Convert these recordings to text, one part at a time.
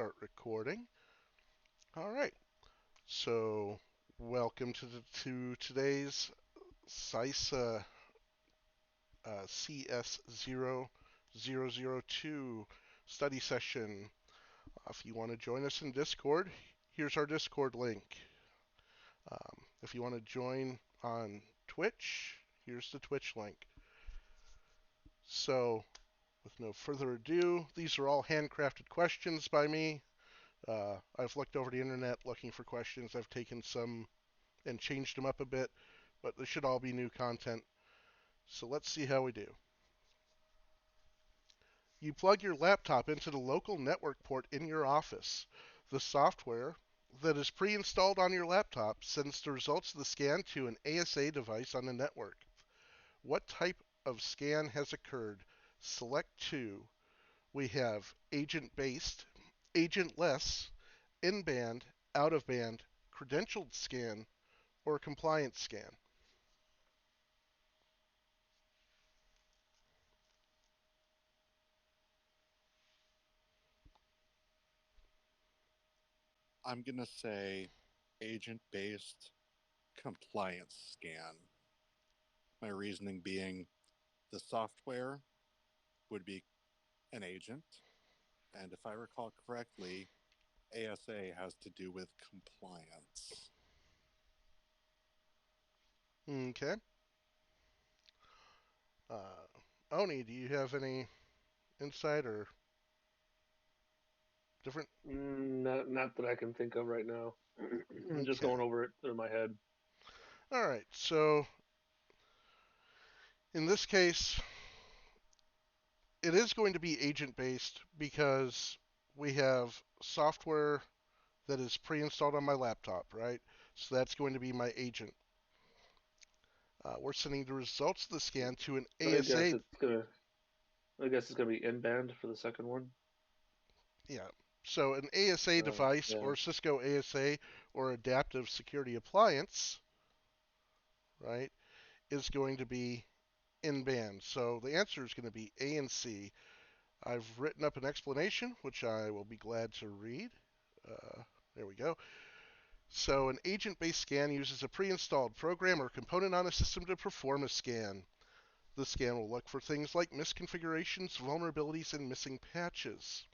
start recording. All right. So, welcome to today's CySA CS0-002 study session. If you want to join us in Discord, here's our Discord link. If you want to join on Twitch, here's the Twitch link. So, with no further ado, these are all handcrafted questions by me. I've looked over the internet looking for questions. I've taken some and changed them up a bit, but they should all be new content. So let's see how we do. You plug your laptop into the local network port in your office. The software that is pre-installed on your laptop sends the results of the scan to an ASA device on the network. What type of scan has occurred? Select two. We have agent-based, agentless, in-band, out-of-band, credentialed scan, or compliance scan. I'm going to say agent-based compliance scan. My reasoning being the software would be an agent, and if I recall correctly, ASA has to do with compliance. Okay. Oni, do you have any insight or different? Not that I can think of right now. I'm just Okay. going over it through my head. All right. So in this case, it is going to be agent based because we have software that is pre-installed on my laptop, right? So that's going to be my agent. We're sending the results of the scan to an I guess ASA. it's gonna. I guess it's gonna be in band for the second one. Yeah. So an ASA device Yeah. or Cisco ASA or adaptive security appliance, right, is going to be in band. So the answer is going to be A and C. I've written up an explanation, which I will be glad to read. There we go. So an agent-based scan uses a pre-installed program or component on a system to perform a scan. The scan will look for things like misconfigurations, vulnerabilities, and missing patches.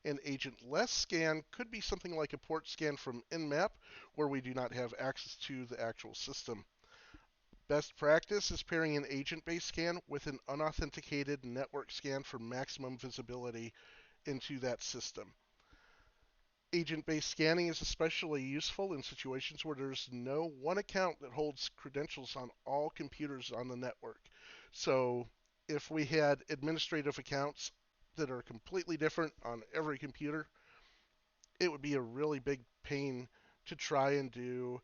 An agent-less scan could be something like a port scan from Nmap, where we do not have access to the actual system. Best practice is pairing an agent-based scan with an unauthenticated network scan for maximum visibility into that system. Agent-based scanning is especially useful in situations where there's no one account that holds credentials on all computers on the network. So if we had administrative accounts that are completely different on every computer, it would be a really big pain to try and do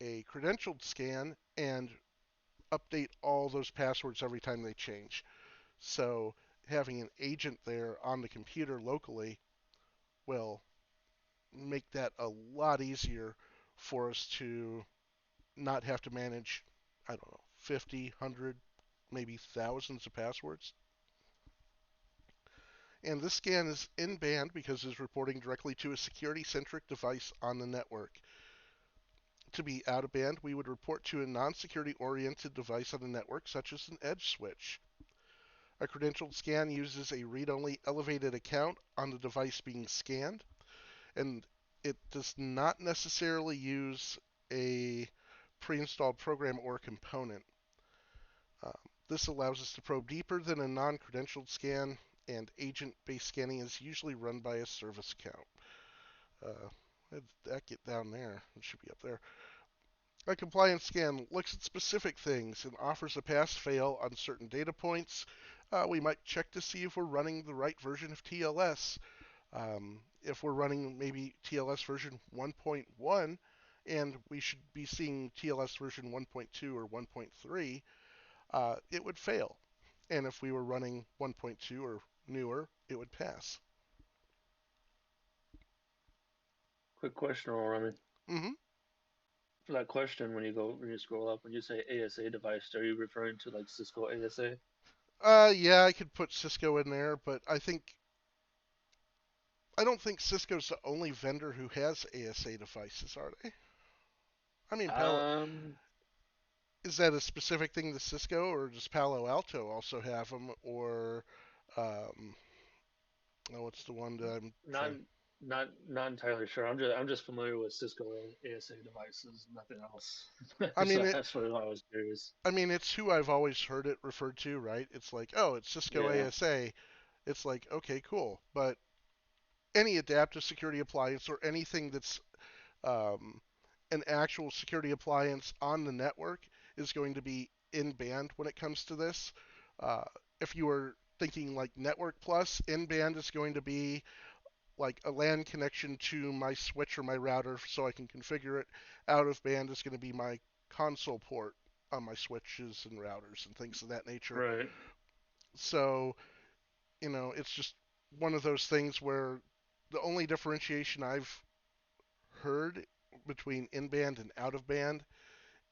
a credentialed scan and update all those passwords every time they change. So having an agent there on the computer locally will make that a lot easier for us to not have to manage, I don't know, 50, 100, maybe thousands of passwords. And this scan is in band because it's reporting directly to a security centric device on the network. To be out of band, we would report to a non security oriented device on the network, such as an edge switch. A credentialed scan uses a read only elevated account on the device being scanned, and it does not necessarily use a pre-installed program or component. Uh, this allows us to probe deeper than a non-credentialed scan, and agent-based scanning is usually run by a service account. How did that get down there? It should be up there. A compliance scan looks at specific things and offers a pass-fail on certain data points. We might check to see if we're running the right version of TLS. If we're running maybe TLS version 1.1 and we should be seeing TLS version 1.2 or 1.3, it would fail. And if we were running 1.2 or newer, it would pass. Quick question, Orami. Mm-hmm. For that question, when you scroll up, when you say ASA device, are you referring to like Cisco ASA? Yeah, I could put Cisco in there, but I think I don't think Cisco's the only vendor who has ASA devices, are they? I mean, Um, is that a specific thing to Cisco, or does Palo Alto also have them? Or, um, oh, what's the one that I'm not trying? not entirely sure. I'm just familiar with Cisco ASA devices, nothing else. I mean, So that's what I was curious. it's who I've always heard it referred to, right? It's like, oh, it's Cisco Yeah, ASA. It's like, okay, cool. But any adaptive security appliance or anything that's um, an actual security appliance on the network is going to be in band when it comes to this. Uh, if you were thinking like Network Plus, in band is going to be like a LAN connection to my switch or my router so I can configure it. Out of band is going to be my console port on my switches and routers and things of that nature. right. So, it's just one of those things where the only differentiation I've heard between in band and out of band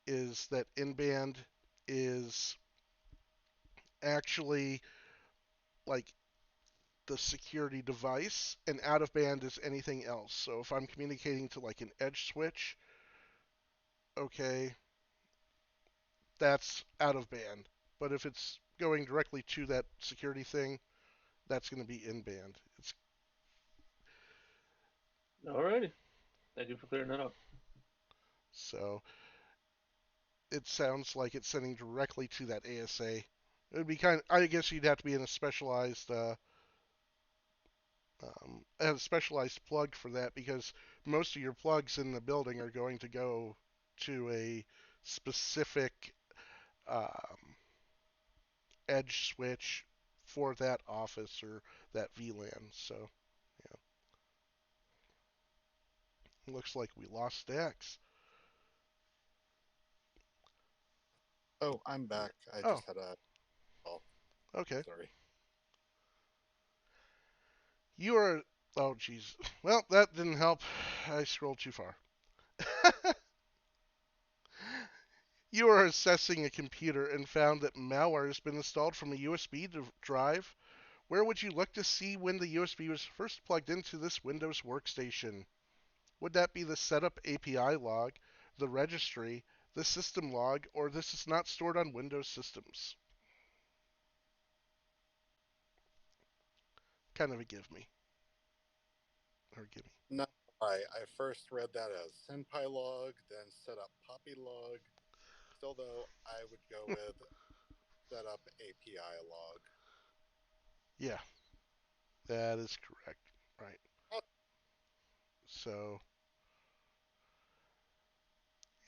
is that in band is actually like the security device, and out of band is anything else. So if I'm communicating to like an edge switch, okay, that's out of band. But if it's going directly to that security thing, that's going to be in band. It's Alrighty. Thank you for clearing that up. so it sounds like it's sending directly to that ASA. It would be I guess you'd have to be in a specialized plug for that because most of your plugs in the building are going to go to a specific um, edge switch for that office or that VLAN. So yeah, looks like we lost Dax. Oh, I'm back. I Oh, just had a call. okay. Sorry. You are. Oh, jeez. Well, that didn't help. I scrolled too far. You are assessing a computer and found that malware has been installed from a USB drive. Where would you look to see when the USB was first plugged into this Windows workstation? Would that be the setup API log, the registry, the system log, or this is not stored on Windows systems? Kind of a give me, or gimme. No, I first read that as Senpai log, then set up Poppy log. Still, though, I would go with set up API log. Yeah, that is correct. Right. Oh, So,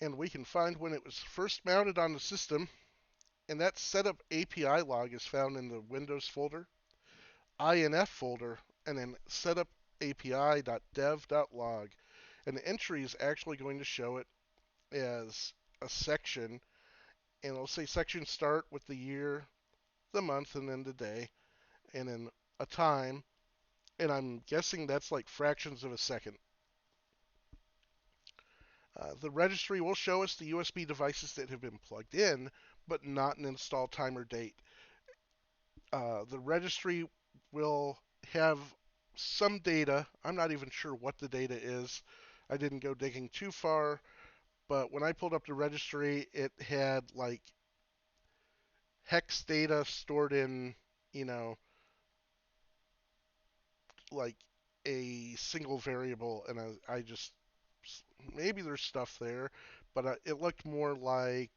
and we can find when it was first mounted on the system, and that setup API log is found in the Windows folder, INF folder, and then setup API.dev.log. And the entry is actually going to show it as a section, and it'll say section start with the year, the month, and then the day, and then a time, and I'm guessing that's like fractions of a second. The registry will show us the USB devices that have been plugged in, but not an install time or date. The registry will have some data. I'm not even sure what the data is. I didn't go digging too far, but when I pulled up the registry, it had like hex data stored in, you know, like a single variable, and I just maybe there's stuff there, but it looked more like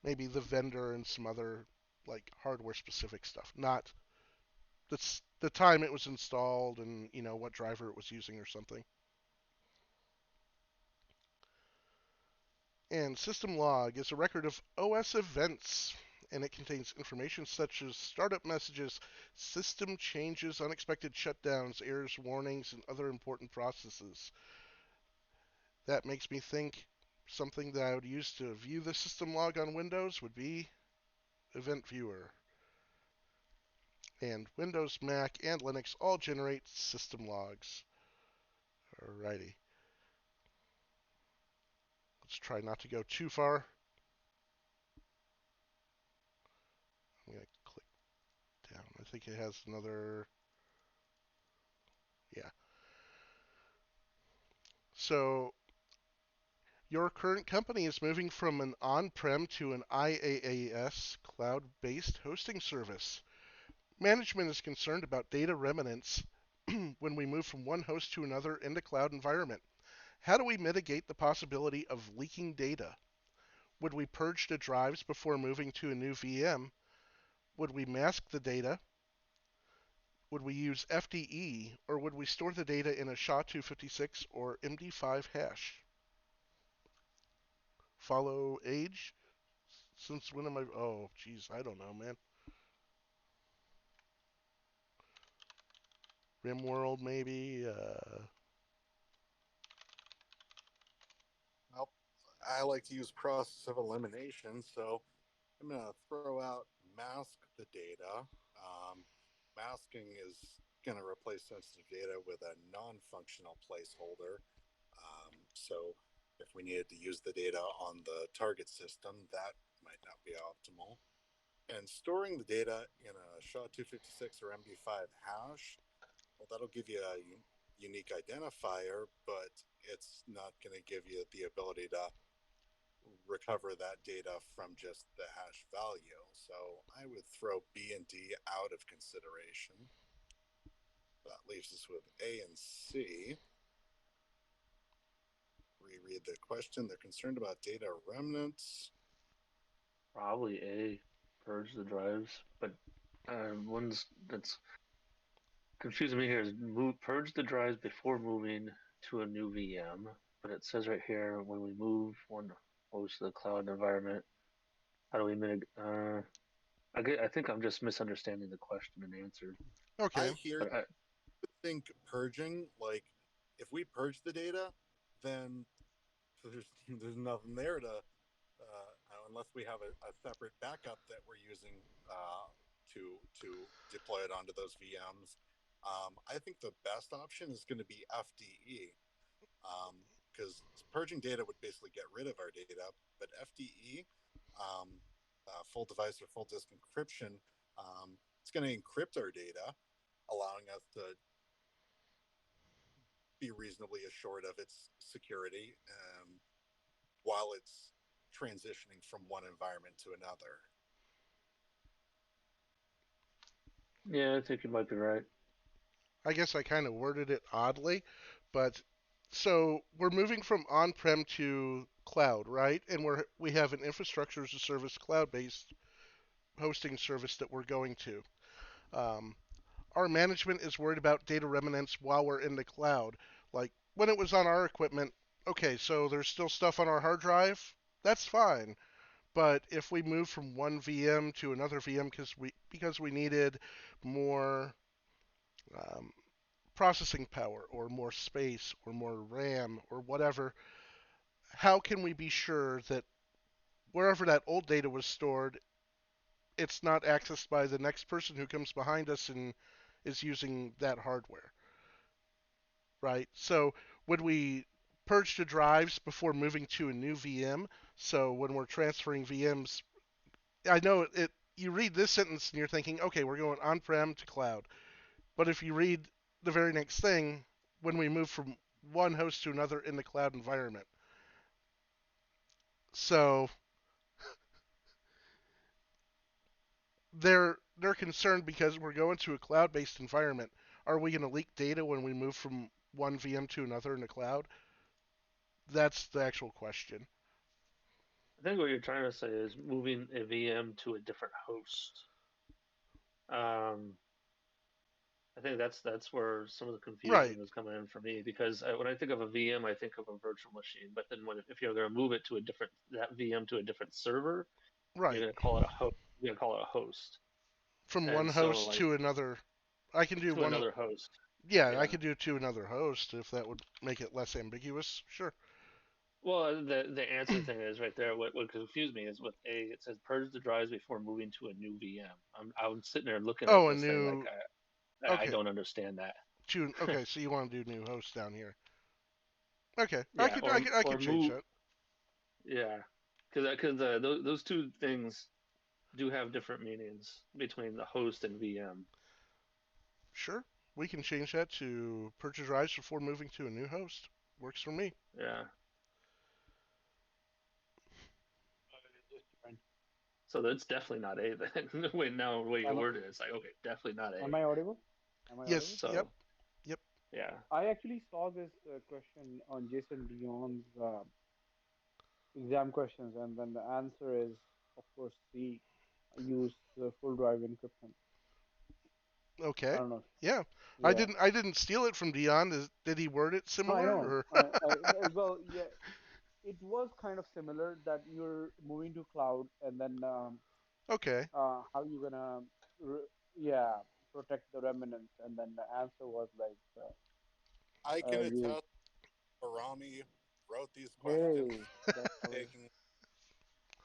maybe the vendor and some other like hardware specific stuff, not the time it was installed and what driver it was using or something. And system log is a record of OS events, and it contains information such as startup messages, system changes, unexpected shutdowns, errors, warnings, and other important processes. That makes me think something that I would use to view the system log on Windows would be Event Viewer. And Windows, Mac, and Linux all generate system logs. Alrighty. Let's try not to go too far. I'm going to click down. I think it has another. So your current company is moving from an on-prem to an IaaS cloud-based hosting service. Management is concerned about data remnants when we move from one host to another in the cloud environment. How do we mitigate the possibility of leaking data? Would we purge the drives before moving to a new VM? Would we mask the data? Would we use FDE, or would we store the data in a SHA-256 or MD5 hash? Follow age? Since when am I? Oh, geez, I don't know, man. RimWorld, maybe. Well, I like to use process of elimination, so I'm going to throw out mask the data. Um, Masking is going to replace sensitive data with a non-functional placeholder. So if we needed to use the data on the target system, that might not be optimal. And storing the data in a SHA-256 or MD5 hash, well, that'll give you a unique identifier, but it's not going to give you the ability to recover that data from just the hash value. So I would throw B and D out of consideration. That leaves us with A and C. Reread the question. They're concerned about data remnants. Probably A, purge the drives, but one's that's confusing me here is purge the drives before moving to a new VM. But it says right here when we move one host to the cloud environment, how do we mitigate? I think I'm just misunderstanding the question and answer. I Okay. hear But I, think purging, like if we purge the data, then there's nothing there to unless we have a separate backup that we're using to deploy it onto those VMs. I think the best option is going to be FDE because purging data would basically get rid of our data, but FDE, full device or full disk encryption, it's going to encrypt our data, allowing us to be reasonably assured of its security while it's transitioning from one environment to another. yeah, I think you might be right. I guess I kind of worded it oddly, but so we're moving from on-prem to cloud, right? And we have an infrastructure as a service cloud-based hosting service that we're going to. Um, our management is worried about data remnants while we're in the cloud. Like when it was on our equipment, okay, so there's still stuff on our hard drive. That's fine. But if we move from one VM to another VM because we needed more um, processing power or more space or more RAM or whatever, how can we be sure that wherever that old data was stored, it's not accessed by the next person who comes behind us and is using that hardware, right? So would we purge the drives before moving to a new VM? So when we're transferring VMs, I know you read this sentence and you're thinking, okay, we're going on-prem to cloud. But if you read the very next thing, when we move from one host to another in the cloud environment. So they're concerned because we're going to a cloud-based environment. Are we going to leak data when we move from one VM to another in the cloud? That's the actual question. I think what you're trying to say is moving a VM to a different host. Um, I think that's where some of the Right, confusion is coming in for me because when I think of a VM, I think of a virtual machine. But then if you're going to move it to that VM to a different server, you're right. going to call it a host. You're going to call it a host, From one and so host like to another. I can do to one. another host. Yeah, I Yeah. could do to another host if that would make it less ambiguous. Sure. Well, the answer thing is right there. What confused me is with A, it says purge the drives before moving to a new VM. I'm sitting there looking at Oh, a this thing like new. I Okay, don't understand that. okay. So you want to do new host down here? Okay, I Yeah, could, I could, I or could change move. that. Yeah, because those two things do have different meanings between the host and VM. Sure, we can change that to purchase drives before moving to a new host. Works for me. Yeah. It just depends. So that's definitely not A then. Wait, now the way you Am, worded it, it's like okay, definitely not am A. I audible? Am I audible? Yes. Yep. So Yep. yeah. I actually saw this question on Jason Dion's exam questions, and then the answer is, of course, C. Use the full drive encryption. I Okay. don't know. Yeah. Yeah, I didn't steal it from Dion. Did he word it no, I similar know. or? Well, yeah, it was kind of similar that you're moving to cloud, and then Okay. how you gonna, yeah, protect the remnants, and then the answer was like, I can use. attest Orami wrote these questions Hey, that's hilarious. taking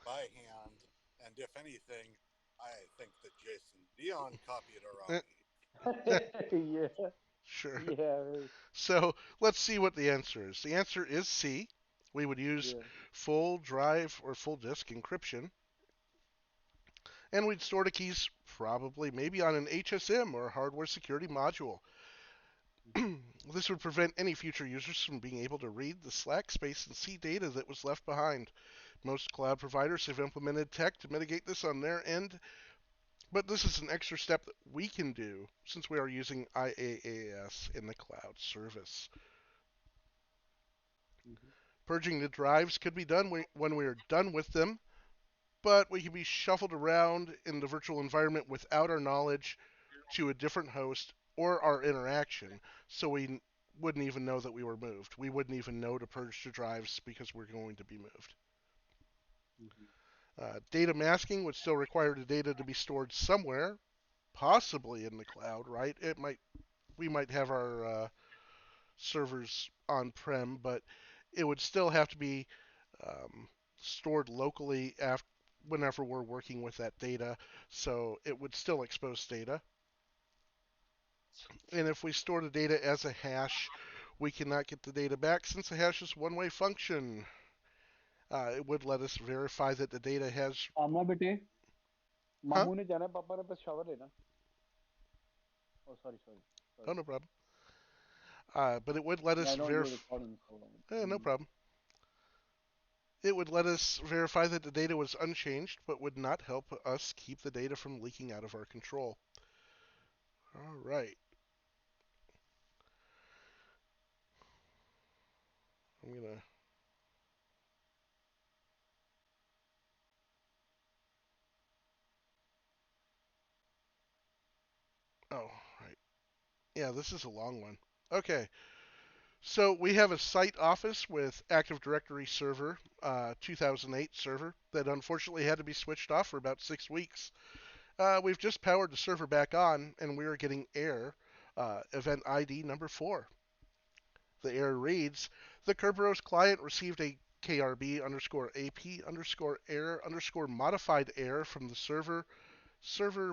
by hand, and if anything, I think that Jason Dion copied Eh, Orami. Yeah, sure. yeah, So let's see what the answer is. The answer is C. We would use yeah. full drive or full disk encryption, and we'd store the keys probably maybe on an HSM or hardware security module. Mhm. This would prevent any future users from being able to read the slack space and see data that was left behind. Most cloud providers have implemented tech to mitigate this on their end, but this is an extra step that we can do since we are using IaaS in the cloud service. Mhm. Purging the drives could be done when we are done with them, but we can be shuffled around in the virtual environment without our knowledge to a different host or our interaction, so we wouldn't even know that we were moved. We wouldn't even know to purge the drives because we're going to be moved. Mhm. Data masking would still require the data to be stored somewhere, possibly in the cloud, right? It might we might have our servers on-prem, but it would still have to be stored locally whenever we're working with that data. So it would still expose data. And if we store the data as a hash, we cannot get the data back since the hash is one-way function. It would let us verify that the data has, आमना बेटे huh? मामू ने जाना है, पापा ने बस shower लेना. Oh, sorry, sorry, Oh, sorry. no problem. But it would let Yeah, us I know you're verify. recording, so. No problem. It would let us verify that the data was unchanged, but would not help us keep the data from leaking out of our control. All right. I'm gonna. Oh, right. Yeah, this is a long one. Okay. So we have a site office with Active Directory server, 2008 server, that unfortunately had to be switched off for about 6 weeks. We've just powered the server back on, and we are getting error, event ID number 4. The error reads, the Kerberos client received a KRB underscore AP underscore error underscore modified error from the server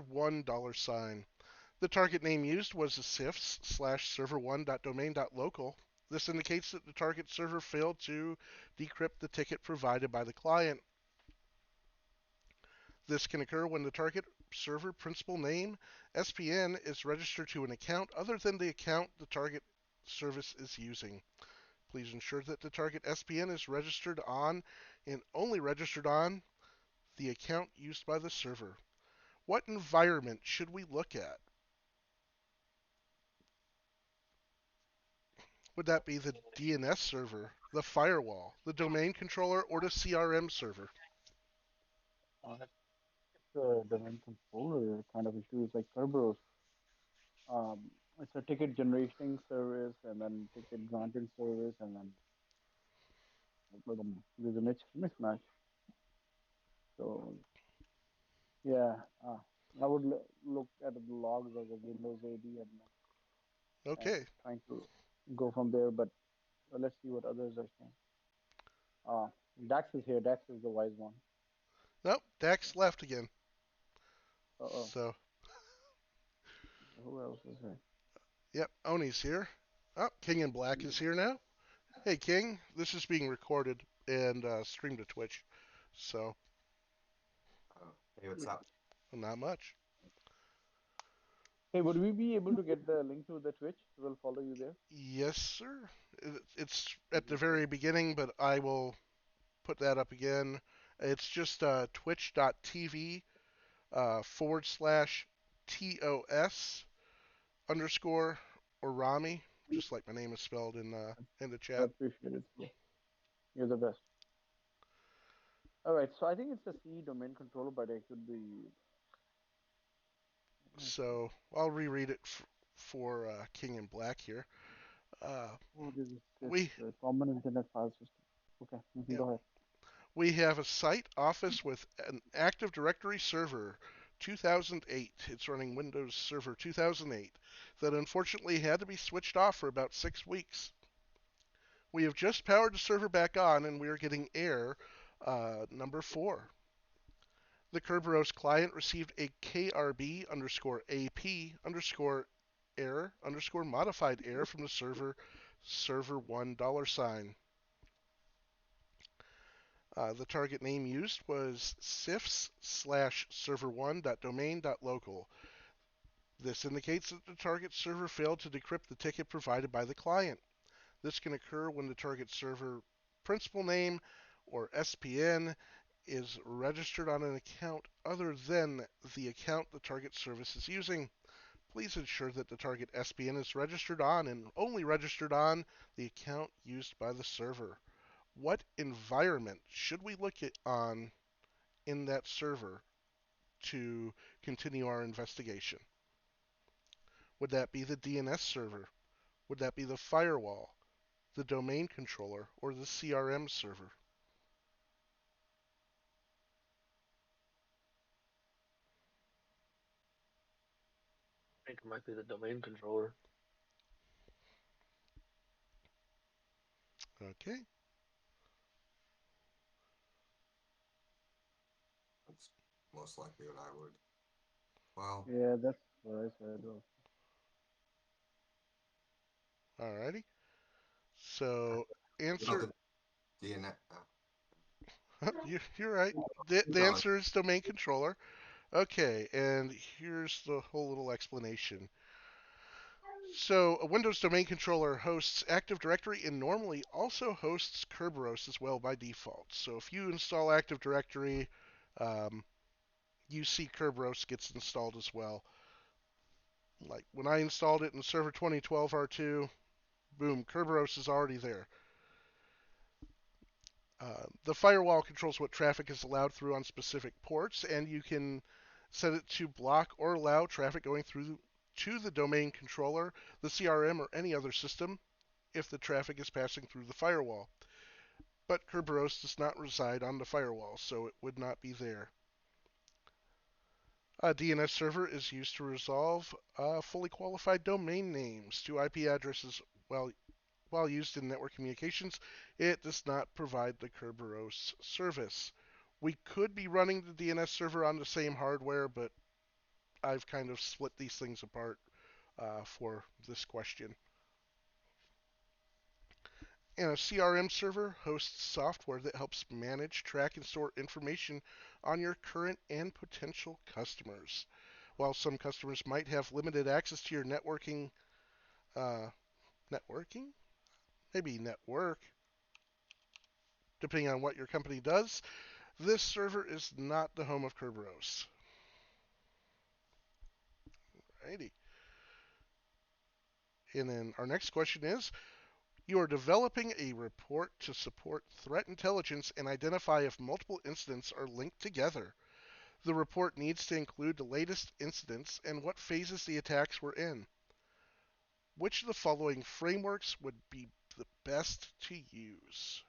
$1. The target name used was the sifs slash server1.domain.local. This indicates that the target server failed to decrypt the ticket provided by the client. This can occur when the target server principal name, SPN, is registered to an account other than the account the target service is using. Please ensure that the target SPN is registered on and only registered on the account used by the server. What environment should we look at? Would that be the DNS server, the firewall, the domain controller, or the CRM server? It's a domain controller kind of issue. It's like Kerberos. Um, it's a ticket generating service, and then ticket granting service, and then there's a mismatch. So yeah, I would look at the logs of the Windows AD, and Okay. trying to go from there. But let's see what others are saying. Uh, Dax is here. Dax is the wise one. Nope, Dax left again. Oh, So, who else is here? yep, Oni's here. Oh, King in Black is here now. Hey, King, this is being recorded and streamed to Twitch. So, Hey, what's up? not much. Hey, would we be able to get the link to the Twitch? We'll follow you there. Yes, sir. It's at the very beginning, but I will put that up again. It's just twitch.tv / TOS underscore Orami, just like my name is spelled in the I chat. appreciate it. Yeah. You're the best. All right, so I think it's a C domain controller, but it could be. So I'll reread it for King in Black here. Uh, Oh, this is we this common internet file system. Okay, yeah, go ahead. we have a site office with an Active Directory server 2008. It's running Windows Server 2008 that unfortunately had to be switched off for about 6 weeks. We have just powered the server back on and we are getting error number 4. The Kerberos client received a KRB underscore AP underscore error underscore modified error from the server1 $sign. The target name used was sifs/server1.domain.local. This indicates that the target server failed to decrypt the ticket provided by the client. This can occur when the target server principal name or SPN is registered on an account other than the account the target service is using. Please ensure that the target SPN is registered on and only registered on the account used by the server. What environment should we look at on in that server to continue our investigation? Would that be the DNS server? Would that be the firewall, the domain controller, or the CRM server? I think it might be the domain controller. Okay. That's most likely what I would. Well, Yeah, that's what I said. Alrighty. So well, answer. the DNS. You're right. The Going. answer is domain controller. Okay, and here's the whole little explanation. So a Windows domain controller hosts Active Directory and normally also hosts Kerberos as well by default. So if you install Active Directory, um, you see Kerberos gets installed as well. Like when I installed it in Server 2012 R2, boom, Kerberos is already there. The firewall controls what traffic is allowed through on specific ports, and you can set it to block or allow traffic going through to the domain controller, the CRM, or any other system if the traffic is passing through the firewall. But Kerberos does not reside on the firewall, so it would not be there. A DNS server is used to resolve fully qualified domain names to IP addresses while used in network communications. It does not provide the Kerberos service. We could be running the DNS server on the same hardware, but I've kind of split these things apart for this question. And a CRM server hosts software that helps manage, track, and store information on your current and potential customers. While some customers might have limited access to your uh, networking, maybe network, depending on what your company does, this server is not the home of Kerberos. Alrighty. And then our next question is, you are developing a report to support threat intelligence and identify if multiple incidents are linked together. The report needs to include the latest incidents and what phases the attacks were in. Which of the following frameworks would be the best to use?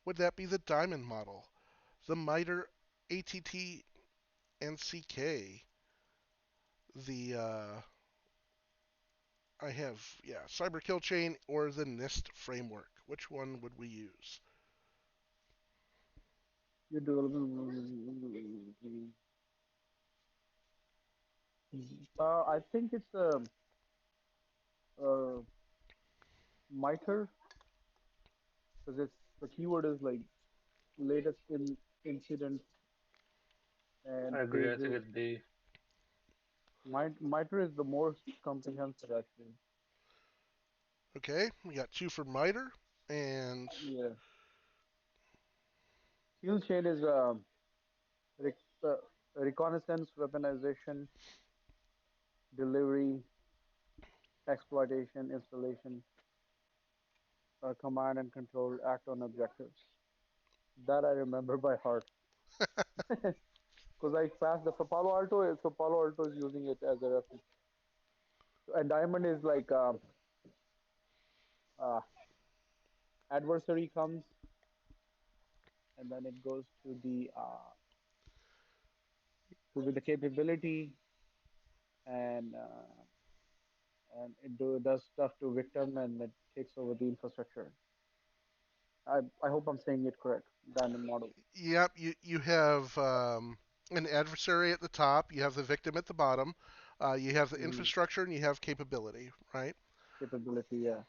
Would that be the Diamond model, the MITRE ATT NCK, the I have, Cyber Kill Chain or the NIST framework? Which one would we use? You're developing. I think it's a MITRE because it's the keyword is like latest in incidents and I agree. I think phases. it's B. MITRE is the most comprehensive actually. Okay, we got 2 for MITRE, and Yeah. SEAL chain is rec reconnaissance, weaponization, delivery, exploitation, installation, command and control, act on objectives. That I remember by heart. Because I passed the so Palo Alto is using it as a reference. And diamond is like uh, adversary comes and then it goes to the capability and does stuff to victim and it takes over the infrastructure. I hope I'm saying it correct. Diamond model yep, you have an adversary at the top, you have the victim at the bottom, you have the infrastructure, and you have capability, right? capability. Yeah.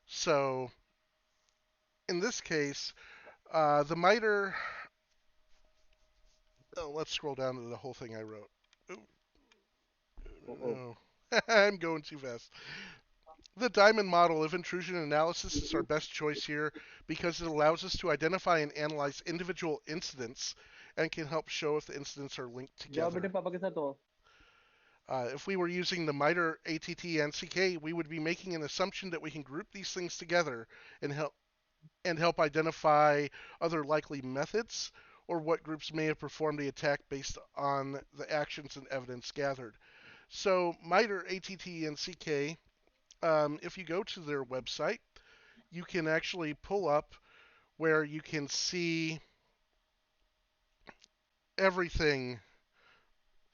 So in this case, the MITRE. Oh, let's scroll down to the whole thing I wrote. Oh, Oh, oh. no, I'm going too fast. The diamond model of intrusion analysis is our best choice here because it allows us to identify and analyze individual incidents and can help show if the incidents are linked जाओ बेटे together. पापा के साथ हो. If we were using the MITRE ATT and CK, we would be making an assumption that we can group these things together and help identify other likely methods or what groups may have performed the attack based on the actions and evidence gathered. So MITRE ATT and CK, if you go to their website, you can actually pull up where you can see everything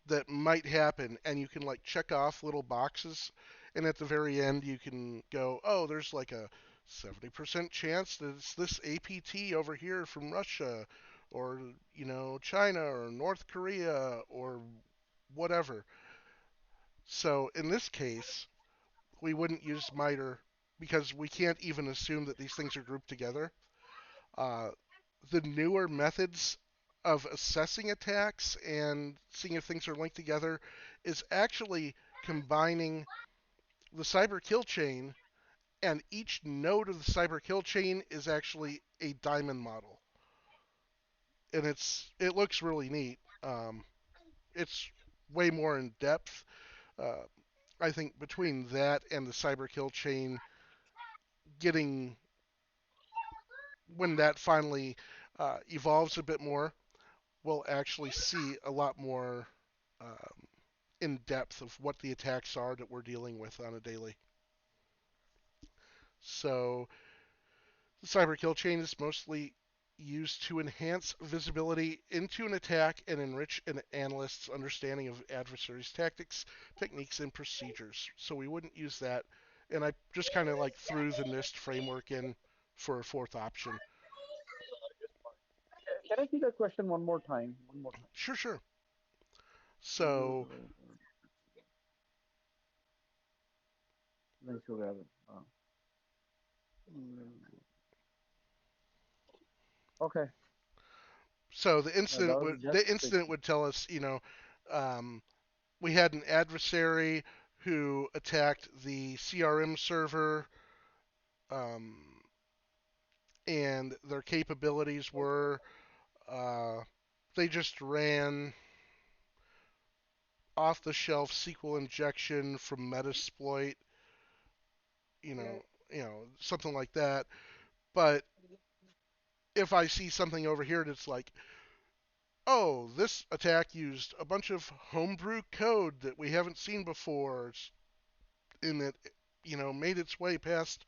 that might happen, and you can like check off little boxes, and at the very end you can go, oh, there's like a 70% chance that it's this APT over here from Russia, or China or North Korea or whatever. So in this case, we wouldn't use MITRE because we can't even assume that these things are grouped together. Uh, the newer methods of assessing attacks and seeing if things are linked together is actually combining the cyber kill chain, and each node of the cyber kill chain is actually a diamond model, and it looks really neat. It's way more in depth. Uh, I think between that and the cyber kill chain, getting when that finally evolves a bit more, we'll actually see a lot more um, in depth of what the attacks are that we're dealing with on a daily. So the cyber kill chain is mostly used to enhance visibility into an attack and enrich an analyst's understanding of adversaries' tactics, techniques, and procedures. So we wouldn't use that. And I just kind of like threw the NIST framework in for a fourth option. Can I see that question one more time? One more time. Sure, sure. So Make sure we have it. Okay. so the That incident was would just the incident would tell us, um, we had an adversary who attacked the CRM server, um, and their capabilities were uh, they just ran off-the-shelf SQL injection from Metasploit, something like that. But if I see something over here that's like, oh, this attack used a bunch of homebrew code that we haven't seen before, and it, made its way past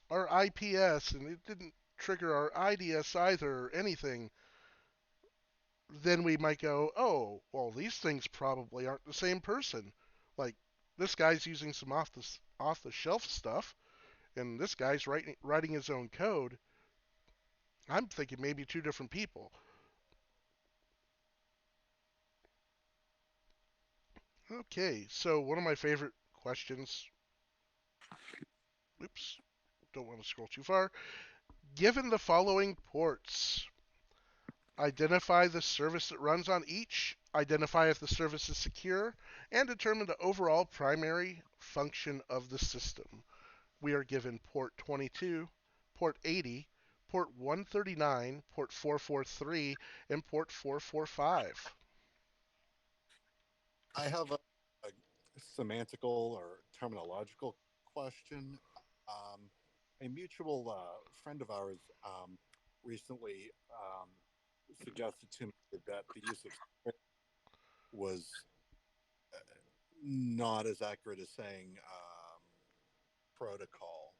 our IPS, and it didn't trigger our IDS either, or anything, then we might go, oh, well, these things probably aren't the same person. Like, this guy's using some off the shelf stuff, and this guy's writing his own code. I'm thinking maybe 2 different people. Okay, so one of my favorite questions. Oops, don't want to scroll too far. Given the following ports, identify the service that runs on each. identify if the service is secure, and determine the overall primary function of the system. We are given port 22, port 80, port 139, port 443, and port 445. I have a semantical or terminological question. A mutual friend of ours recently suggested to me that the use of was not as accurate as saying protocol.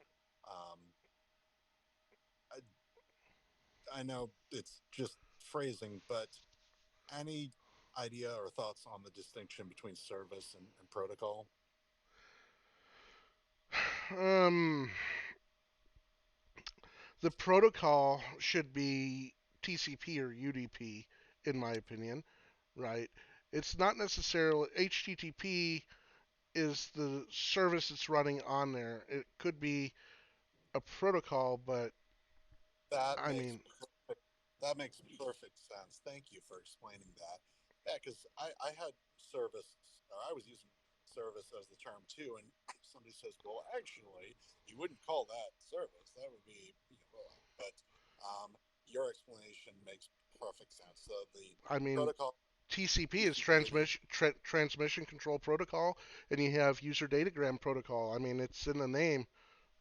Um, I know it's just phrasing, but any idea or thoughts on the distinction between service and protocol? Um, the protocol should be TCP or UDP, in my opinion, right? It's not necessarily HTTP is the service that's running on there. It could be a protocol, but That I makes mean, perfect, that makes perfect sense. Thank you for explaining that. Yeah, because I had service, or I was using service as the term too, and somebody says, "Well, actually, you wouldn't call that service. That would be," but your explanation makes perfect sense. So the I mean, protocol TCP is TCP is transmission control protocol, and you have user datagram protocol. I mean, it's in the name.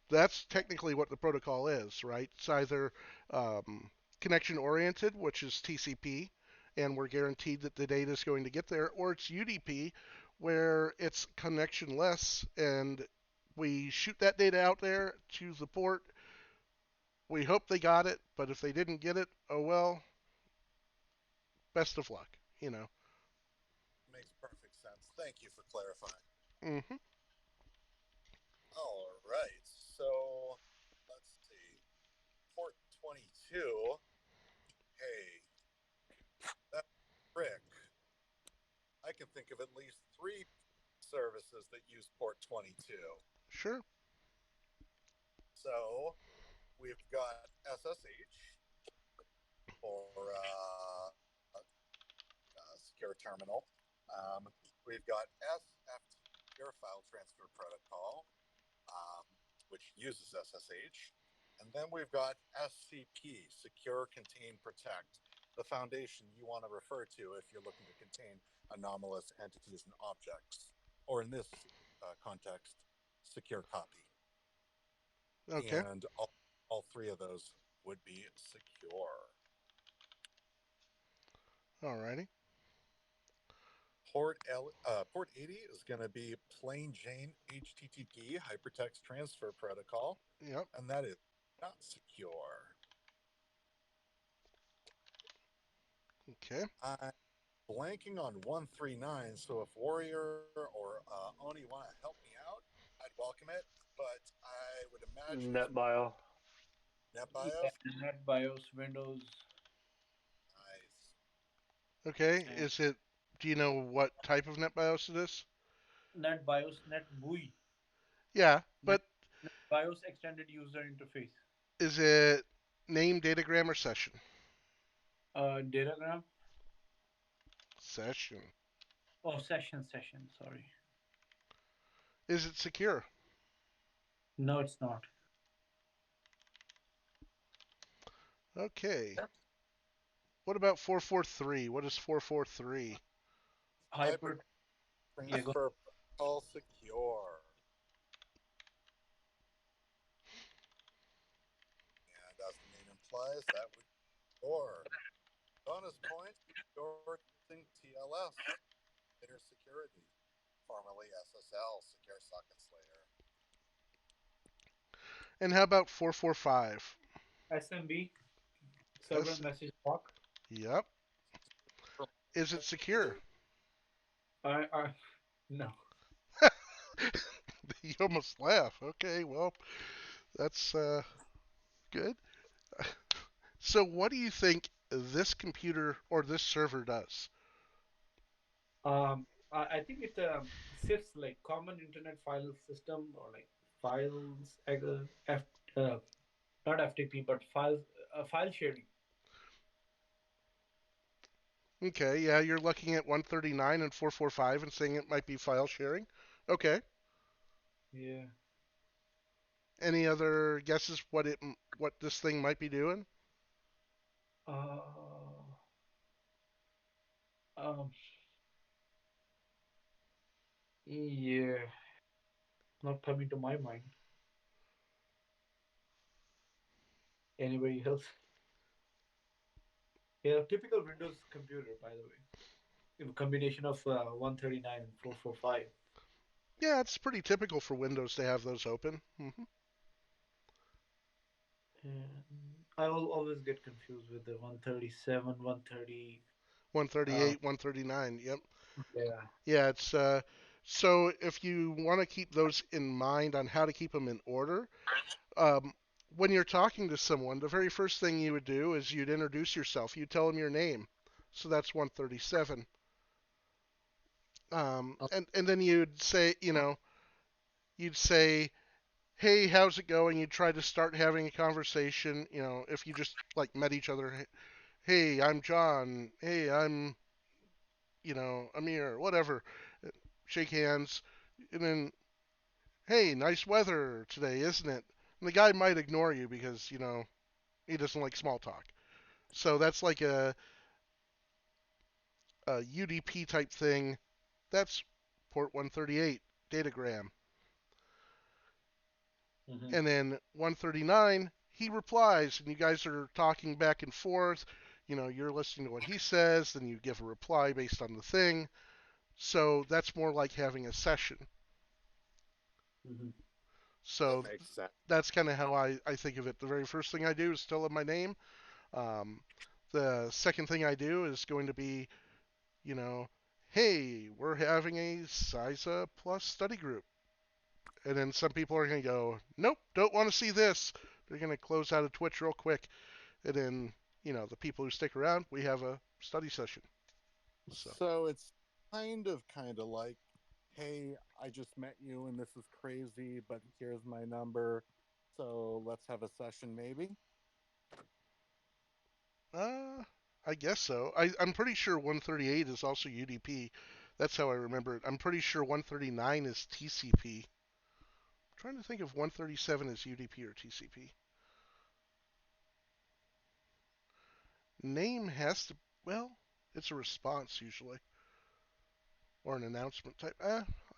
That's yeah, technically what the protocol is, right? It's either um, connection oriented, which is TCP, and we're guaranteed that the data is going to get there, or it's UDP, where it's connectionless, and we shoot that data out there to the port. We hope they got it, but if they didn't get it, oh well, best of luck, you know. makes perfect sense. Thank you for clarifying. Hmm. All right, so let's see. Port 22. Hey, that trick. I can think of at least three services that use port 22. Sure. So we've got SSH for secure terminal. We've got SFT, secure file transfer protocol, um, which uses SSH. And then we've got SCP, secure, contain, protect, the foundation you want to refer to if you're looking to contain anomalous entities and objects, or in this context, secure copy. Okay. And all three of those would be secure. Alrighty. Port 80 is going to be plain Jane HTTP hypertext transfer protocol, Yep. and that is not secure. Okay. I'm blanking on 139, so if Warrior or Oni want to help me out, I'd welcome it. But I would imagine it's NetBio. NetBIOS. Net BIOS, Windows, Nice. Okay. and Is it? Do you know what type of NetBIOS it is? Net BIOS, Net GUI, Yeah, Net, but Net BIOS Extended User Interface. is it name, datagram, or session? Datagram. Session. Oh, session. Sorry. Is it secure? No, it's not. Okay. What about 443? What is 443? Hypertext Hyper. Yeah, go. transfer protocol secure. And as the name implies, that would be secure. Bonus points secured using TLS, security, formerly SSL, Secure Socket Slayer. And how about 445? SMB. Server S. message block. Yep. Is it secure? I no. You almost laugh. Okay, well, that's good. So, what do you think this computer or this server does? I think it sits like common internet file system or like files, uh, not FTP, but file sharing. Okay, yeah, you're looking at 139 and 445 and saying it might be file sharing. Okay. Yeah. Any other guesses what this thing might be doing? Uh, um, yeah, not coming to my mind. Anybody else? Yeah, typical Windows computer, by the way. A combination of 139 and 445. Yeah, it's pretty typical for Windows to have those open. And I will always get confused with the 137, 130. 138, 139. Yep. Yeah. Yeah, it's so if you want to keep those in mind on how to keep them in order, um, when you're talking to someone, the very first thing you would do is you'd introduce yourself. You'd tell them your name. So that's 137. And then you'd say, "Hey, how's it going?" You'd try to start having a conversation. If you just like met each other, "Hey, I'm John. Hey, I'm Amir, whatever." Shake hands, and then, "Hey, nice weather today, isn't it?" And the guy might ignore you because he doesn't like small talk. So that's like a UDP type thing. That's port 138 datagram. Mm-hmm. And then 139, he replies, and you guys are talking back and forth. You're listening to what he says, then you give a reply based on the thing. So that's more like having a session. Mm-hmm. That So makes sense. that's kind of how I think of it. The very first thing I do is tell him my name. Um, the second thing I do is going to be, you know, hey, we're having a CySA plus study group. And then some people are going to go, nope, don't want to see this. They're going to close out of Twitch real quick. And then, the people who stick around, we have a study session. So, So it's kind of like, hey, I just met you and this is crazy, but here's my number. So let's have a session maybe. uh, I guess so. I'm pretty sure 138 is also UDP. That's how I remember it. I'm pretty sure 139 is TCP. I'm trying to think if 137 is UDP or TCP. Name has to, well, it's a response usually, or an announcement type.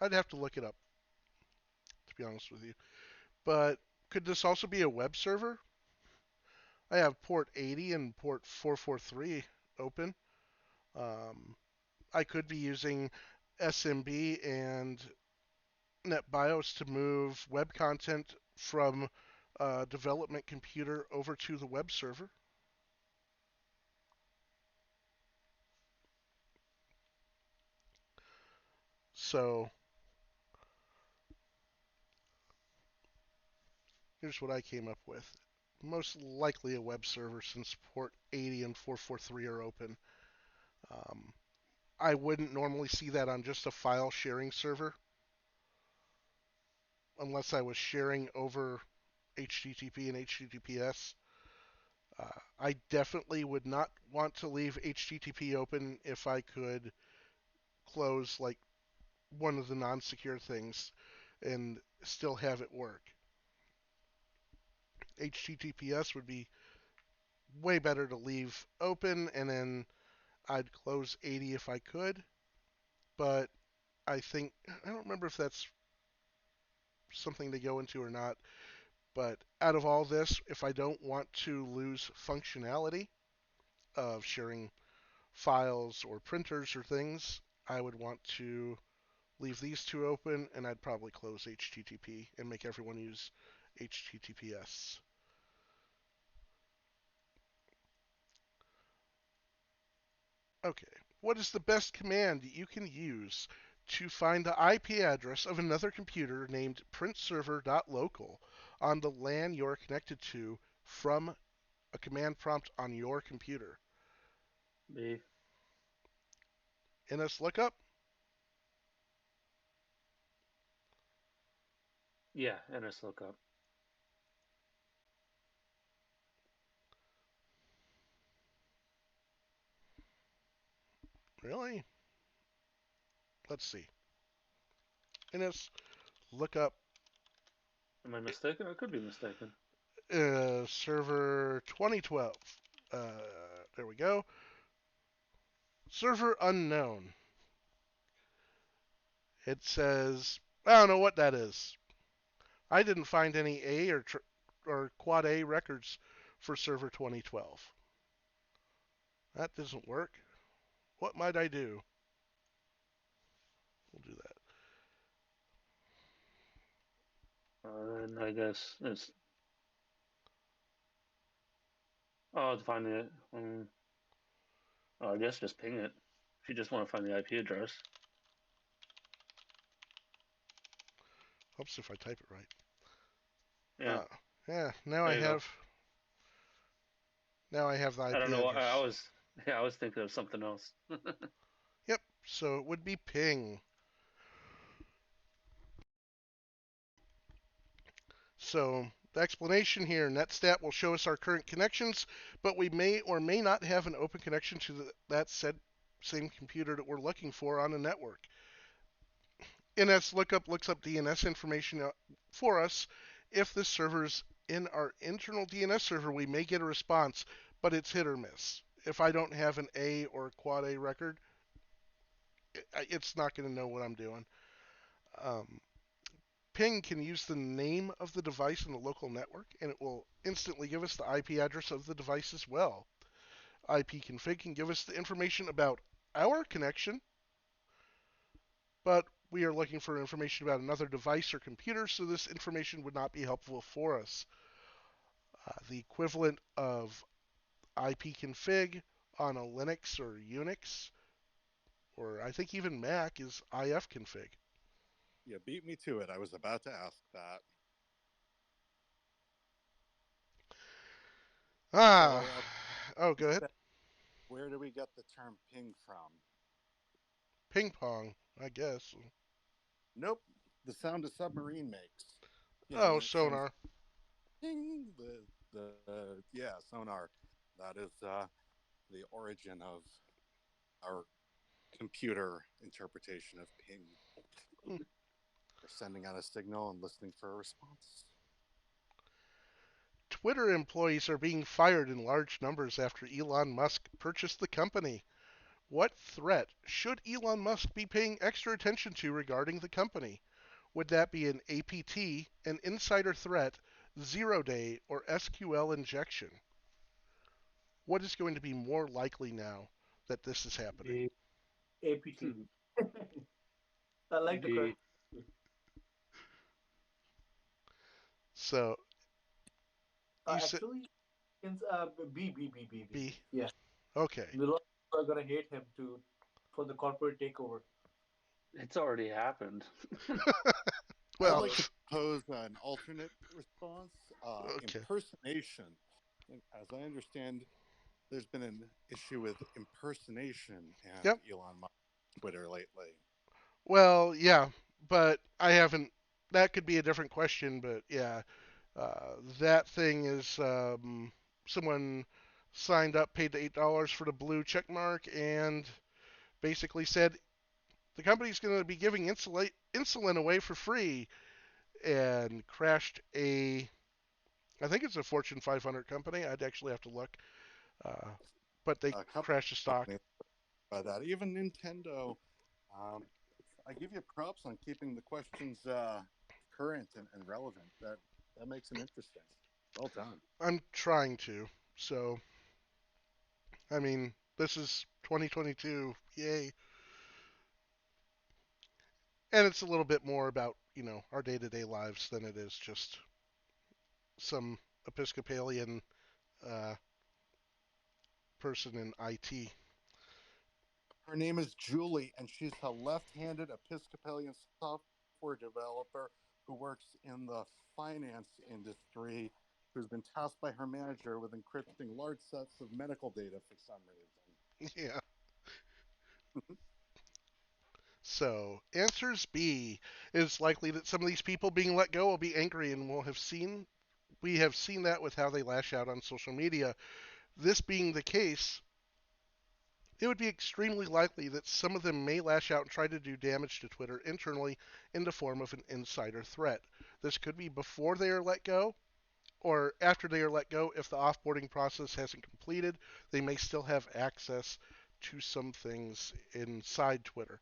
I'd have to look it up, to be honest with you. But could this also be a web server? I have port 80 and port 443 open. Um, I could be using SMB and NetBIOS to move web content from a development computer over to the web server. So here's what I came up with. Most likely a web server since port 80 and 443 are open. Um, I wouldn't normally see that on just a file sharing server unless I was sharing over HTTP and HTTPS. I definitely would not want to leave HTTP open if I could close like one of the non-secure things and still have it work. HTTPS would be way better to leave open, and then I'd close 80 if I could. But I don't remember if that's something to go into or not. But out of all this, if I don't want to lose functionality of sharing files or printers or things, I would want to leave these two open, and I'd probably close HTTP and make everyone use HTTPS. Okay, what is the best command you can use to find the IP address of another computer named printserver.local on the LAN you're connected to from a command prompt on your computer? B. NSLOOKUP? Yeah, NSLOOKUP. Really? Let's see. And let's look up Am I mistaken? I could be mistaken. server 2012. There we go. Server unknown. It says, I don't know what that is. I didn't find any A or quad A records for server 2012. That doesn't work. What might I do? We'll do that. And I guess it's. Oh, to find it. I guess just ping it. If you just want to find the IP address. Oops, if I type it right. Yeah. Yeah. Now There you go. I have the I IP don't know. I address. was. Yeah, I was thinking of something else. Yep. So it would be ping. So the explanation here, netstat will show us our current connections, but we may or may not have an open connection to that said same computer that we're looking for on a network. NSLookup looks up DNS information for us. If this server's in our internal DNS server, we may get a response, but it's hit or miss. If I don't have an A or quad A record, it's not going to know what I'm doing. Ping can use the name of the device in the local network, and it will instantly give us the IP address of the device as well. ipconfig can give us the information about our connection, but we are looking for information about another device or computer, so this information would not be helpful for us. The equivalent of ipconfig on a Linux or Unix, or I think even Mac, is ifconfig. Yeah, beat me to it. I was about to ask that. Oh, go ahead. Where do we get the term ping from? Ping pong, I guess. Nope. The sound a submarine makes. You know, Oh, when it sends sonar. ping, yeah, sonar. That is the origin of our computer interpretation of ping. Hmm. We're sending out a signal and listening for a response. Twitter employees are being fired in large numbers after Elon Musk purchased the company. What threat should Elon Musk be paying extra attention to regarding the company? Would that be an APT, an insider threat, 0-day, or SQL injection? What is going to be more likely now that this is happening? The APT. I like the D. question. So you said Actually, since B. B. Yeah, Okay. a lot of people are gonna hate him for the corporate takeover. It's already happened. I'd Well, like to pose an alternate response. okay. Impersonation. As I understand, there's been an issue with impersonation and Yep. Elon Musk Twitter lately. Well, yeah, but I haven't. That could be a different question, but yeah, that thing is someone signed up, paid the $8 for the blue check mark, and basically said the company's going to be giving insulin away for free, and crashed a. I think it's a Fortune 500 company. I'd actually have to look, but they crashed the stock. By that, even Nintendo. I give you props on keeping the questions current and relevant. That makes them interesting. Well done. I'm trying to. So, I mean, this is 2022. Yay. And it's a little bit more about, our day-to-day lives than it is just some Episcopalian uh, person in IT. Her name is Julie, and she's a left-handed Episcopalian software developer who works in the finance industry, who's been tasked by her manager with encrypting large sets of medical data for some reason. Yeah. So, answers B. It is likely that some of these people being let go will be angry, and we have seen that with how they lash out on social media. This being the case, it would be extremely likely that some of them may lash out and try to do damage to Twitter internally in the form of an insider threat. This could be before they are let go, or after they are let go. If the offboarding process hasn't completed, they may still have access to some things inside Twitter.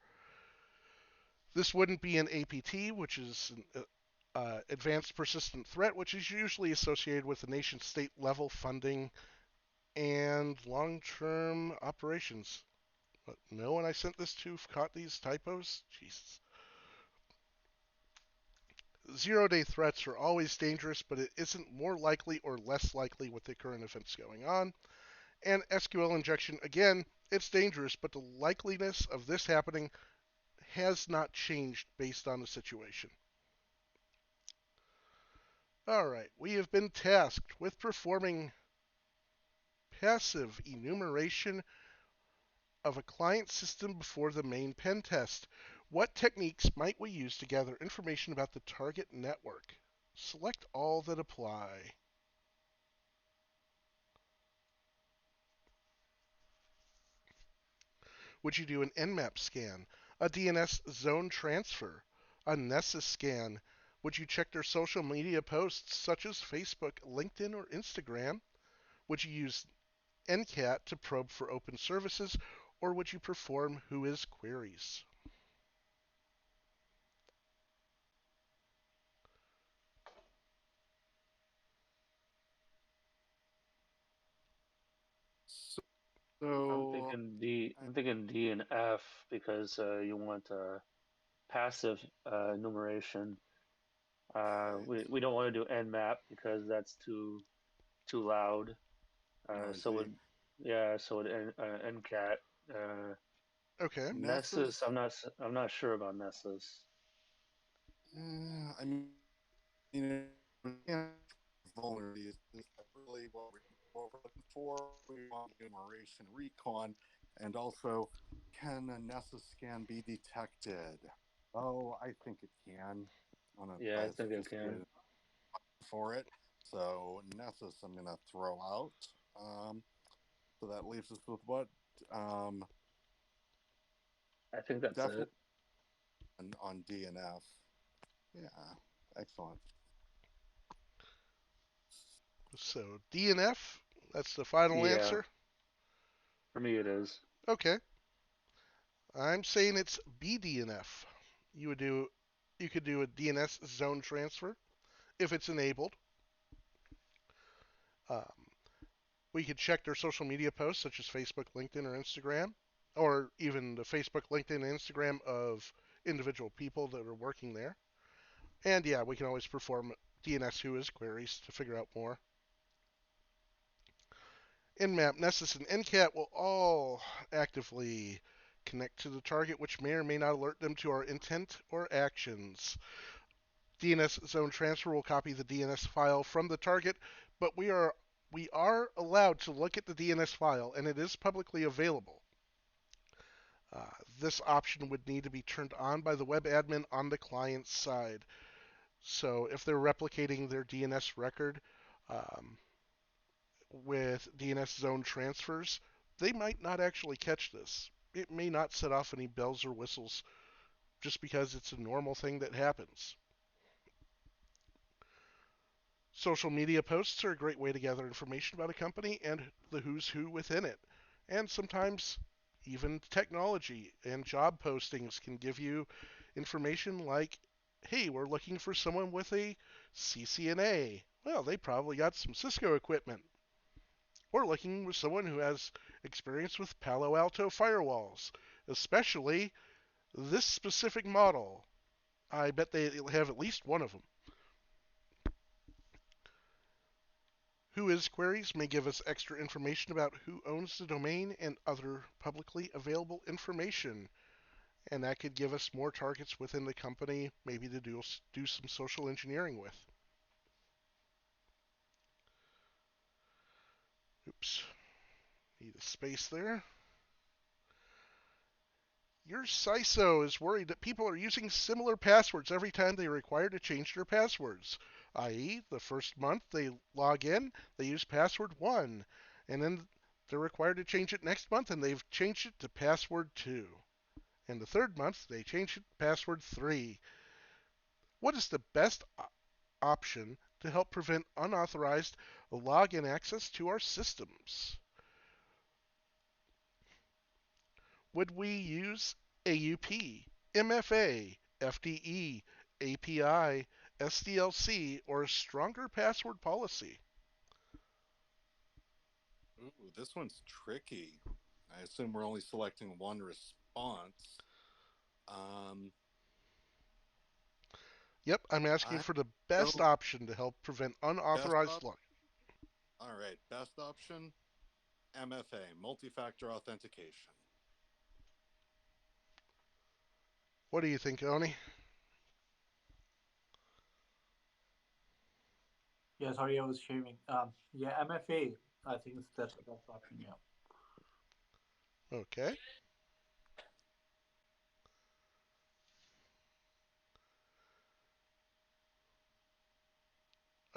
This wouldn't be an APT, which is an advanced persistent threat, which is usually associated with the nation state level funding and long-term operations. But no one I sent this to caught these typos? Jesus. Zero-day threats are always dangerous, but it isn't more likely or less likely with the current events going on. And SQL injection, again, it's dangerous, but the likeliness of this happening has not changed based on the situation. Alright, we have been tasked with performing passive enumeration of a client system before the main pen test. What techniques might we use to gather information about the target network? Select all that apply. Would you do an Nmap scan, a DNS zone transfer, a Nessus scan? Would you check their social media posts such as Facebook, LinkedIn, or Instagram? Would you use NCAT to probe for open services, or would you perform whois queries? I'm So thinking D. I'm thinking D and F because you want passive enumeration. We don't want to do Nmap because that's too loud. So noisy. would yeah. So would NCAT. Okay. Nessus. Nessus. I'm not sure about Nessus. I mean, you know, vulnerabilities is really what we're looking for. We want enumeration recon, and also, can a Nessus scan be detected? Oh, I think it can on Yeah, by I a think it can. sophisticated for it. So Nessus, I'm gonna throw out. So that leaves us with what? Um, I think that's it. Definitely on DNF. Yeah, excellent. So DNF, that's the final Yeah, answer. for me it is. Okay. I'm saying it's BDNF. You would do you could do a DNS zone transfer if it's enabled. Um, we could check their social media posts such as Facebook, LinkedIn, or Instagram, or even the Facebook, LinkedIn, and Instagram of individual people that are working there. And yeah, we can always perform DNS whois queries to figure out more. Nmap, Nessus, and NCAT will all actively connect to the target, which may or may not alert them to our intent or actions. DNS zone transfer will copy the DNS file from the target, but we are allowed to look at the DNS file, and it is publicly available. This option would need to be turned on by the web admin on the client side. So if they're replicating their DNS record um, with DNS zone transfers, they might not actually catch this. It may not set off any bells or whistles just because it's a normal thing that happens. Social media posts are a great way to gather information about a company and the who's who within it. And sometimes even technology and job postings can give you information like, hey, we're looking for someone with a CCNA. Well, they probably got some Cisco equipment. We're looking for someone who has experience with Palo Alto firewalls, especially this specific model. I bet they have at least one of them. Whois queries may give us extra information about who owns the domain and other publicly available information. And that could give us more targets within the company, maybe to do some social engineering with. Oops, need a space there. Your CySO is worried that people are using similar passwords every time they are required to change their passwords. I.e., the first month they log in, they use password 1, and then They're required to change it next month, and they've changed it to password 2. And the third month, they changed it to password 3. What is the best option to help prevent unauthorized login access to our systems? Would we use AUP, MFA, FDE, API, SDLC, or a stronger password policy? Ooh, this one's tricky. I assume we're only selecting one response. Yep, I'm asking I for the best go option to help prevent best unauthorized op. login. All right, best option, MFA, multi-factor authentication. What do you think, Oni? Yeah, sorry, I was shaving. Yeah, MFA. I think that's the best option. Yeah. Okay.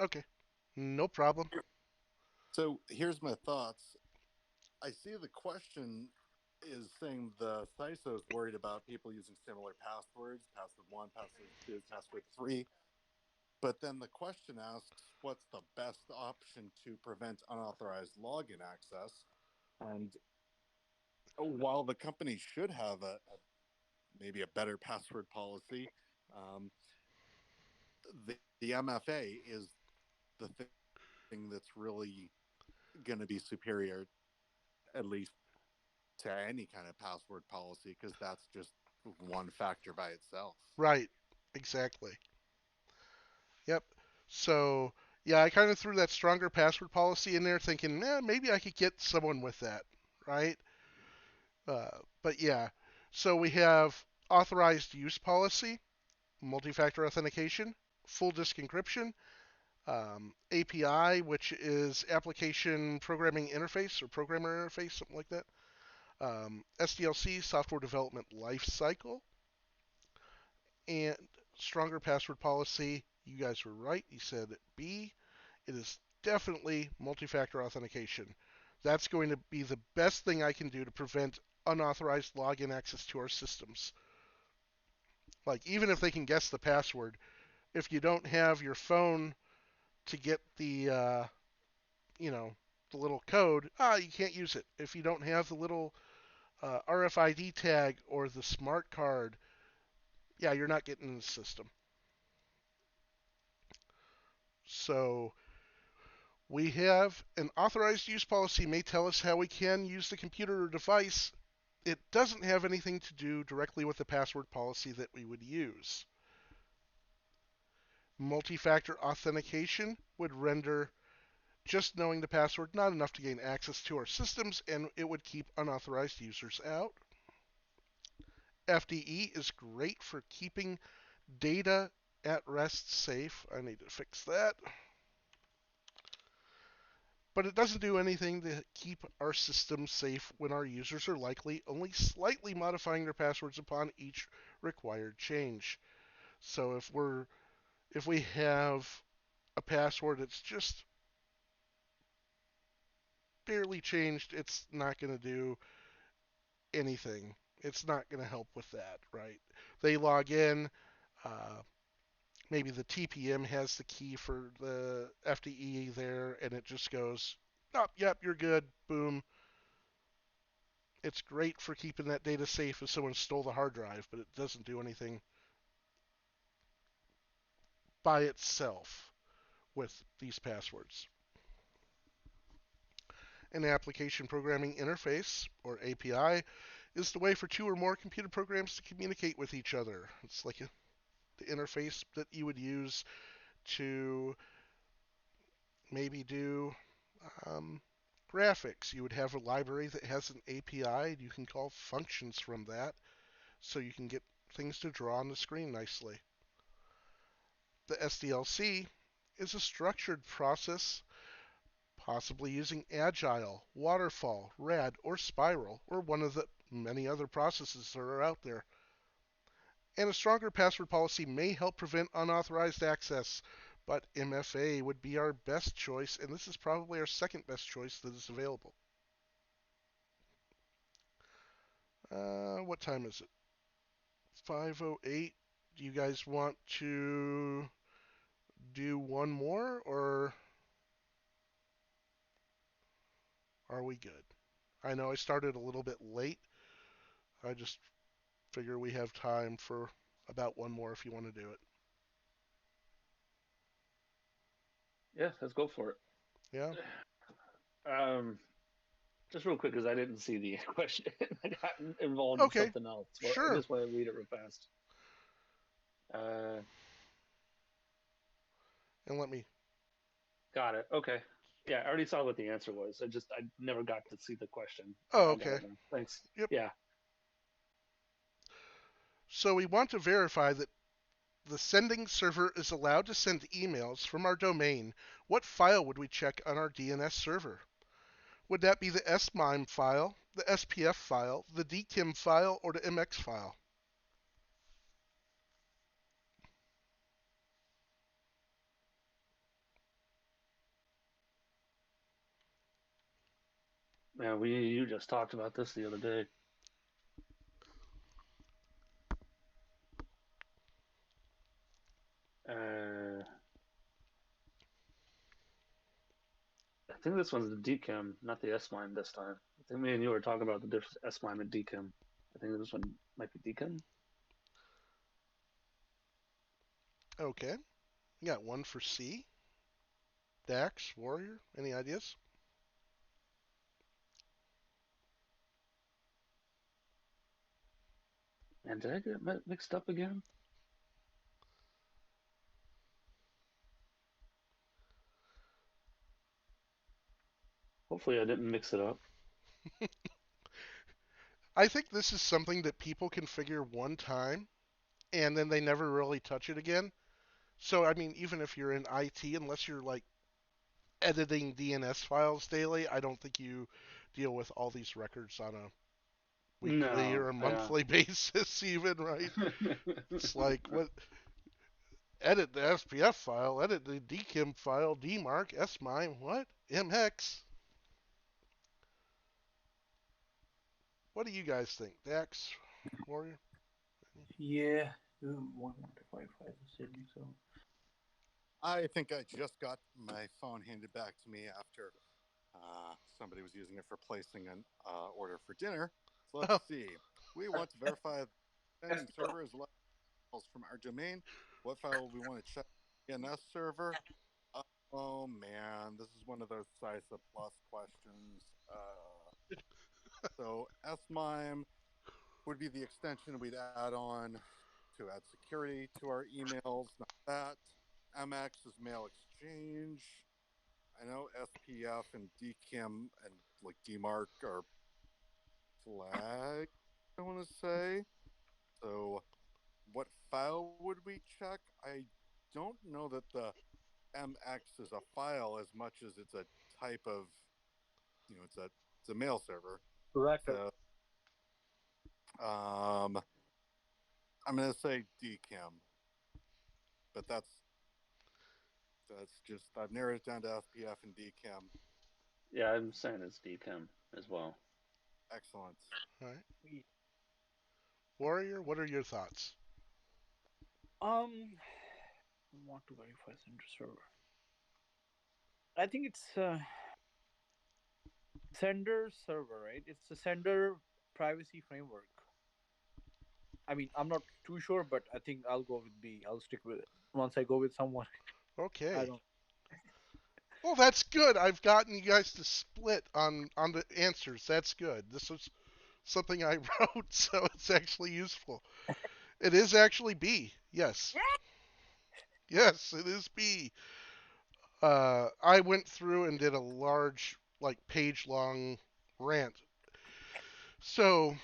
Okay. No problem. So here's my thoughts. I see the question is saying the CySA is worried about people using similar passwords, password 1, password 2, password 3. But then the question asks, what's the best option to prevent unauthorized login access? And while the company should have maybe a better password policy, um, the MFA is the thing that's really going to be superior, at least to any kind of password policy, because that's just one factor by itself. Right. Exactly. Yep. So, yeah, I kind of threw that stronger password policy in there thinking, maybe I could get someone with that, right? Uh, but yeah, so we have authorized use policy, multi-factor authentication, full disk encryption, API, which is application programming interface or programmer interface, something like that. SDLC, software development lifecycle, and stronger password policy. You guys were right. You said B. It is definitely multi-factor authentication. That's going to be the best thing I can do to prevent unauthorized login access to our systems. Like, even if they can guess the password, if you don't have your phone to get you know, the little code, you can't use it. If you don't have the little RFID tag or the smart card, yeah, you're not getting in the system. So we have an authorized use policy may tell us how we can use the computer or device. It doesn't have anything to do directly with the password policy that we would use. Multi-factor authentication would render just knowing the password not enough to gain access to our systems, and it would keep unauthorized users out. FDE is great for keeping data at rest safe. I need to fix that. But it doesn't do anything to keep our system safe when our users are likely only slightly modifying their passwords upon each required change. So if we have a password that's just barely changed, it's not going to do anything. It's not going to help with that, right? They log in. Uh, Maybe the TPM has the key for the FDE there, and it just goes, oh, yep, you're good. Boom. It's great for keeping that data safe if someone stole the hard drive, but it doesn't do anything by itself with these passwords. An application programming interface, or API, is the way for two or more computer programs to communicate with each other. It's like the interface that you would use to maybe do um, graphics. You would have a library that has an API, and you can call functions from that so you can get things to draw on the screen nicely. The SDLC is a structured process, possibly using Agile, Waterfall, RAD, or Spiral, or one of the many other processes that are out there. And a stronger password policy may help prevent unauthorized access, but MFA would be our best choice, and this is probably our second best choice that is available. What time is it? 5:08. Do you guys want to do one more, or are we good? I know I started a little bit late. I just figure we have time for about one more if you want to do it. Yeah, let's go for it. Yeah? Just real quick, because I didn't see the question. I got involved in Okay, something else. So I sure. just want to read it real fast. And let me. Got it. Okay. Yeah, I already saw what the answer was. I never got to see the question. Oh, I got okay. it now. Thanks. Yep. Yeah. So we want to verify that the sending server is allowed to send emails from our domain. What file would we check on our DNS server? Would that be the smime file, the SPF file, the dkim file, or the mx file? Yeah, you just talked about this the other day. I think this one's the DKIM, not the SMIME this time. I think me and you were talking about the difference SMIME and DKIM. I think this one might be DKIM. Okay. You got one for C. Dax, Warrior, any ideas? And did I get mixed up again? Hopefully I didn't mix it up. I think this is something that people configure one time and then they never really touch it again. So, I mean, even if you're in IT, unless you're like editing DNS files daily, I don't think you deal with all these records on a weekly No, or a yeah. monthly basis, even, right? It's like, what? Edit the SPF file, edit the dkim file, dmarc, smime, what? mhex. What do you guys think? Dax, Warrior? Yeah, 1.55 sending. So I think I just got my phone handed back to me after somebody was using it for placing an order for dinner. So let's Oh, see. We want to verify the sending server is allowed files from our domain. What file we want to check? DNS server. Oh man, this is one of those CySA Plus questions. So smime would be the extension we'd add on to add security to our emails. Not that. MX is mail exchange. I know SPF and DKIM and like DMARC are flag, I want to say. So, what file would we check? I don't know that the MX is a file as much as it's a type of, it's a mail server. record. So, um, I'm gonna say DKIM, but that's just I've narrowed it down to SPF and DKIM. Yeah, I'm saying it's DKIM as well. Excellent. all right. Warrior, what are your thoughts? Want to verify sender server. I think it's sender server, right? It's a sender privacy framework. I mean, I'm not too sure, but I think I'll go with B. I'll stick with it. Once I go with someone, I Okay. don't. Well, that's good. I've gotten you guys to split on the answers. That's good. This was something I wrote, so it's actually useful. It is actually B. Yes. Yes, it is B. I went through and did a large, like, page-long rant. So,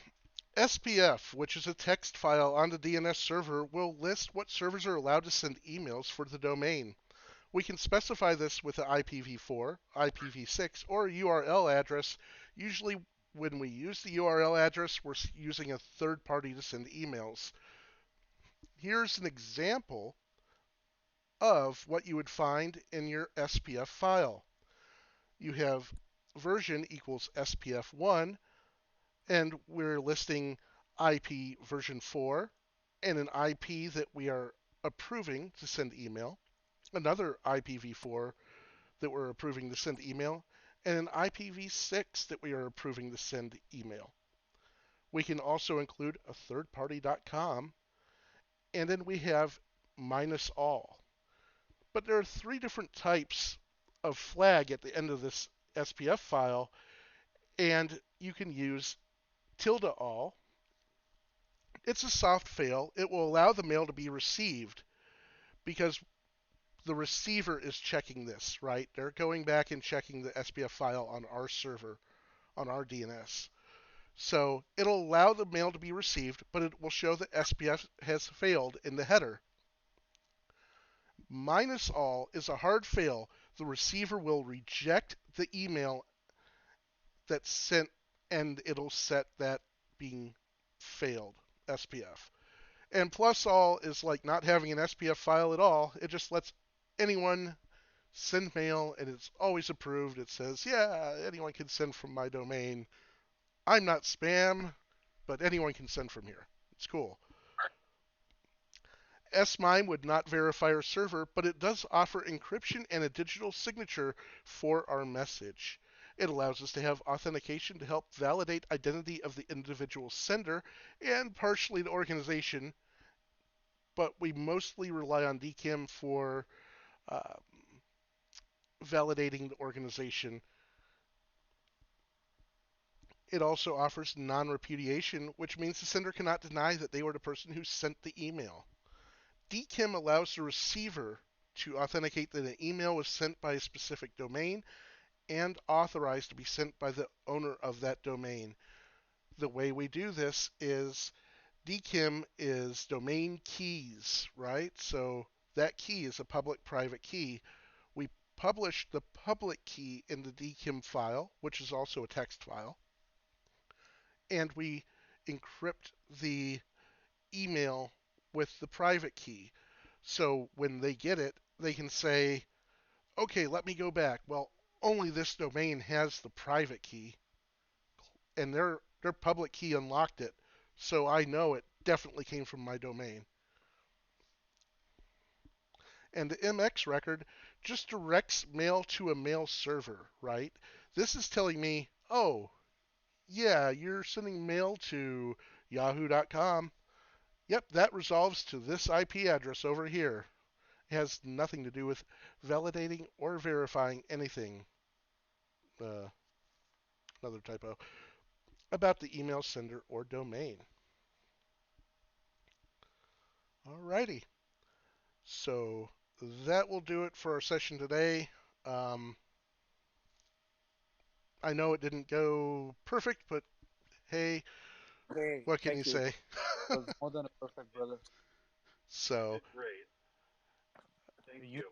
SPF, which is a text file on the DNS server, will list what servers are allowed to send emails for the domain. We can specify this with an IPv4, IPv6, or a URL address. Usually, when we use the URL address, we're using a third party to send emails. Here's an example of what you would find in your SPF file. You have version equals SPF1, and we're listing IP version 4 and an IP that we are approving to send email, another IPv4 that we're approving to send email, and an IPv6 that we are approving to send email. We can also include a thirdparty.com, and then we have minus all. But there are three different types of flag at the end of this SPF file, and you can use tilde all. It's a soft fail. It will allow the mail to be received because the receiver is checking this, right? They're going back and checking the SPF file on our server, on our DNS. So it'll allow the mail to be received, but it will show that SPF has failed in the header. Minus all is a hard fail. The receiver will reject the email that's sent, and it'll set that being failed SPF. And plus all is like not having an SPF file at all. It just lets anyone send mail, and it's always approved. It says, yeah, anyone can send from my domain. I'm not spam, but anyone can send from here. It's cool. S-MIME would not verify our server, but it does offer encryption and a digital signature for our message. It allows us to have authentication to help validate identity of the individual sender and partially the organization, but we mostly rely on DKIM for uh, validating the organization. It also offers non-repudiation, which means the sender cannot deny that they were the person who sent the email. DKIM allows the receiver to authenticate that an email was sent by a specific domain and authorized to be sent by the owner of that domain. The way we do this is DKIM is domain keys, right? So that key is a public-private key. We publish the public key in the DKIM file, which is also a text file, and we encrypt the email with the private key. So when they get it, they can say, okay, let me go back. Well, only this domain has the private key, and their public key unlocked it, so I know it definitely came from my domain. And the MX record just directs mail to a mail server, right? This is telling me, oh, yeah, you're sending mail to yahoo.com. Yep, that resolves to this IP address over here. It has nothing to do with validating or verifying anything. Another typo. About the email sender or domain. Alrighty. So that will do it for our session today. Um, I know it didn't go perfect, but hey, Hey, what can you thank you. say? It was more than a perfect, brother. So Great. Thank You you.